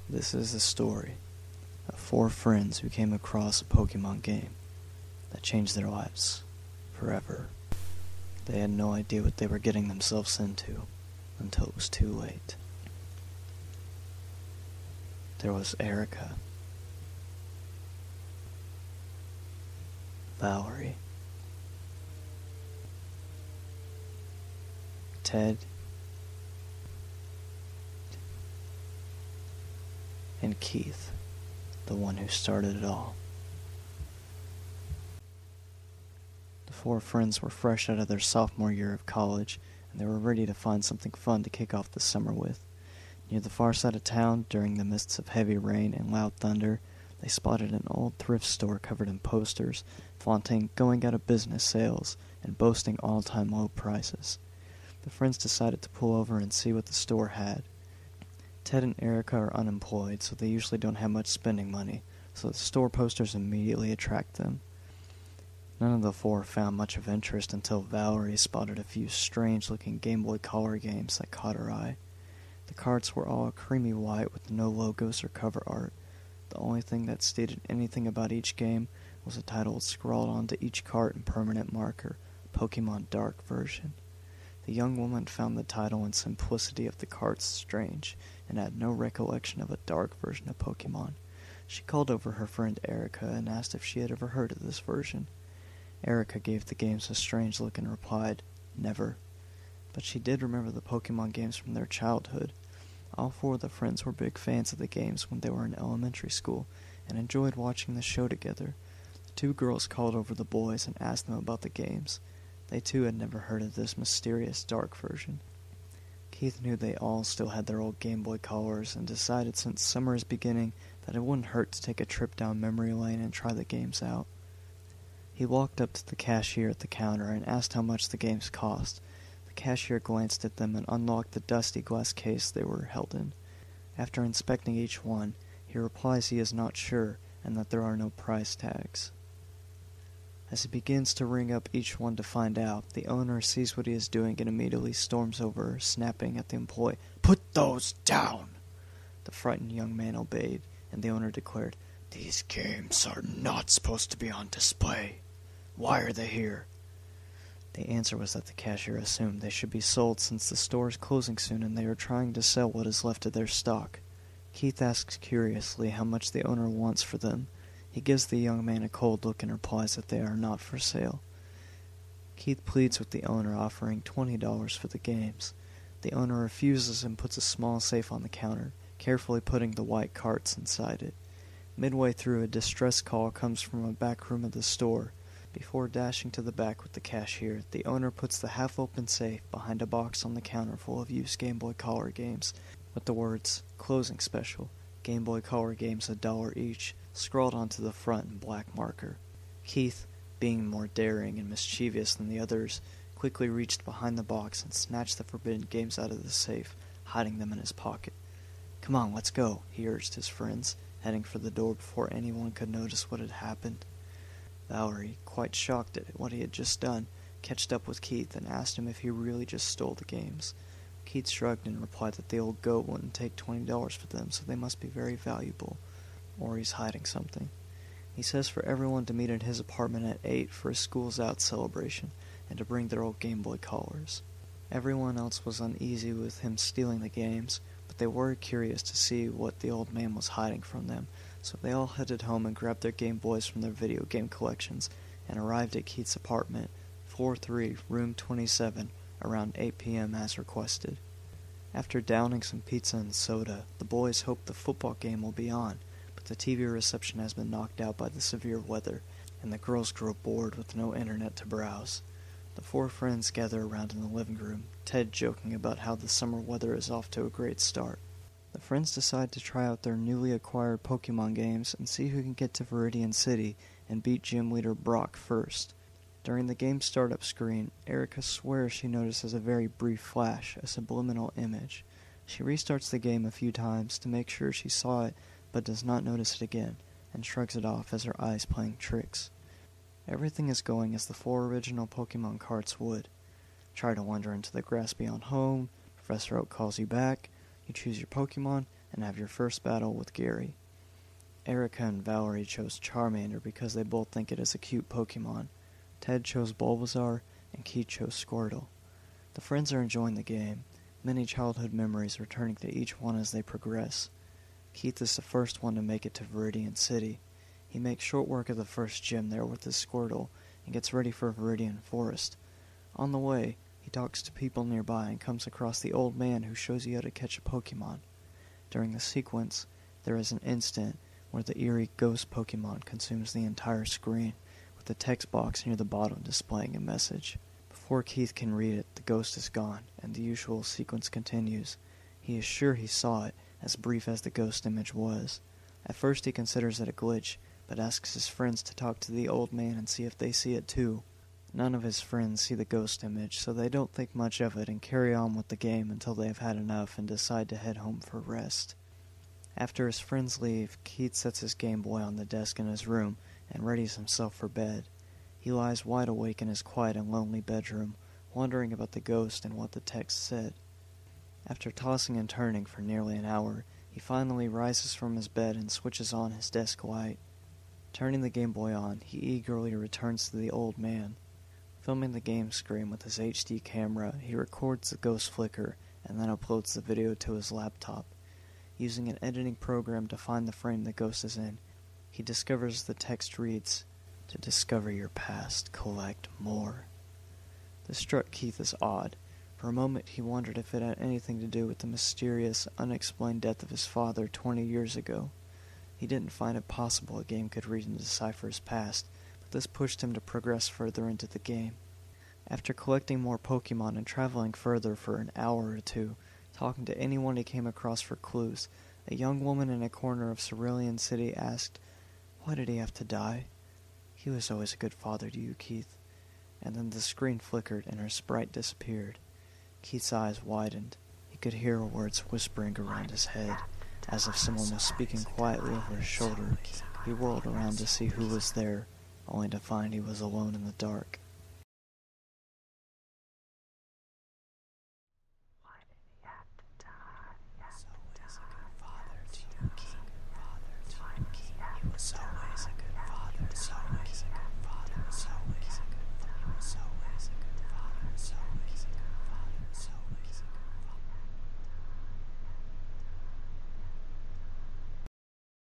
This is the story of four friends who came across a Pokemon game that changed their lives forever. They had no idea what they were getting themselves into until it was too late. There was Erica, Valerie, Ted, and Keith, the one who started it all. The four friends were fresh out of their sophomore year of college, and they were ready to find something fun to kick off the summer with. Near the far side of town, during the midst of heavy rain and loud thunder, they spotted an old thrift store covered in posters, flaunting going out of business sales and boasting all-time low prices. The friends decided to pull over and see what the store had. Ted and Erica are unemployed, so they usually don't have much spending money, so the store posters immediately attract them. None of the four found much of interest until Valerie spotted a few strange-looking Game Boy Color games that caught her eye. The cards were all creamy white with no logos or cover art. The only thing that stated anything about each game was a title scrawled onto each card in permanent marker, Pokemon Dark Version. The young woman found the title and simplicity of the cards strange, and had no recollection of a dark version of Pokemon. She called over her friend Erica and asked if she had ever heard of this version. Erica gave the games a strange look and replied, "Never." But she did remember the Pokemon games from their childhood. All four of the friends were big fans of the games when they were in elementary school, and enjoyed watching the show together. The two girls called over the boys and asked them about the games. They too had never heard of this mysterious dark version. Keith knew they all still had their old Game Boy Colors, and decided since summer is beginning that it wouldn't hurt to take a trip down memory lane and try the games out. He walked up to the cashier at the counter and asked how much the games cost. The cashier glanced at them and unlocked the dusty glass case they were held in. After inspecting each one, he replies he is not sure and that there are no price tags. As he begins to ring up each one to find out, the owner sees what he is doing and immediately storms over, snapping at the employee, "Put those down!" The frightened young man obeyed, and the owner declared, "These games are not supposed to be on display. Why are they here?" The answer was that the cashier assumed they should be sold since the store is closing soon and they are trying to sell what is left of their stock. Keith asks curiously how much the owner wants for them. He gives the young man a cold look and replies that they are not for sale. Keith pleads with the owner, offering $20 for the games. The owner refuses and puts a small safe on the counter, carefully putting the white carts inside it. Midway through, a distress call comes from a back room of the store. Before dashing to the back with the cashier, the owner puts the half-open safe behind a box on the counter full of used Game Boy Color games, with the words, "Closing Special, Game Boy Color games $1 each," scrawled onto the front in black marker. Keith, being more daring and mischievous than the others, quickly reached behind the box and snatched the forbidden games out of the safe, hiding them in his pocket. "Come on, let's go," he urged his friends, heading for the door before anyone could notice what had happened. Valerie, quite shocked at what he had just done, catched up with Keith and asked him if he really just stole the games. Keith shrugged and replied that the old goat wouldn't take $20 for them, so they must be very valuable, or he's hiding something. He says for everyone to meet at his apartment at 8 for a Schools Out celebration, and to bring their old Game Boy Colors. Everyone else was uneasy with him stealing the games, but they were curious to see what the old man was hiding from them, so they all headed home and grabbed their Game Boys from their video game collections, and arrived at Keith's apartment, floor 3, room 27, around 8 p.m. as requested. After downing some pizza and soda, the boys hope the football game will be on, but the TV reception has been knocked out by the severe weather, and the girls grow bored with no internet to browse. The four friends gather around in the living room, Ted joking about how the summer weather is off to a great start. The friends decide to try out their newly acquired Pokemon games and see who can get to Viridian City and beat gym leader Brock first. During the game startup screen, Erica swears she notices a very brief flash, a subliminal image. She restarts the game a few times to make sure she saw it, but does not notice it again, and shrugs it off as her eyes playing tricks. Everything is going as the four original Pokemon carts would. Try to wander into the grass beyond home, Professor Oak calls you back, you choose your Pokemon, and have your first battle with Gary. Erica and Valerie chose Charmander because they both think it is a cute Pokemon. Ted chose Bulbasaur, and Keith chose Squirtle. The friends are enjoying the game, many childhood memories returning to each one as they progress. Keith is the first one to make it to Viridian City. He makes short work of the first gym there with his Squirtle, and gets ready for Viridian Forest. On the way, he talks to people nearby and comes across the old man who shows you how to catch a Pokemon. During the sequence, there is an instant where the eerie ghost Pokemon consumes the entire screen, with the text box near the bottom displaying a message. Before Keith can read it, the ghost is gone, and the usual sequence continues. He is sure he saw it, as brief as the ghost image was. At first he considers it a glitch, but asks his friends to talk to the old man and see if they see it too. None of his friends see the ghost image, so they don't think much of it and carry on with the game until they have had enough and decide to head home for rest. After his friends leave, Keith sets his Game Boy on the desk in his room and readies himself for bed. He lies wide awake in his quiet and lonely bedroom, wondering about the ghost and what the text said. After tossing and turning for nearly an hour, he finally rises from his bed and switches on his desk light. Turning the Game Boy on, he eagerly returns to the old man. Filming the game screen with his HD camera, he records the ghost flicker and then uploads the video to his laptop. Using an editing program to find the frame the ghost is in, he discovers the text reads, "To discover your past, collect more." This struck Keith as odd. For a moment he wondered if it had anything to do with the mysterious, unexplained death of his father 20 years ago. He didn't find it possible a game could read and decipher his past, but this pushed him to progress further into the game. After collecting more Pokemon and traveling further for an hour or two, talking to anyone he came across for clues, a young woman in a corner of Cerulean City asked, "Why did he have to die?" "He was always a good father to you, Keith." And then the screen flickered and her sprite disappeared. Keith's eyes widened. He could hear words whispering around his head, as if someone was speaking quietly over his shoulder. He whirled around to see who was there, only to find he was alone in the dark.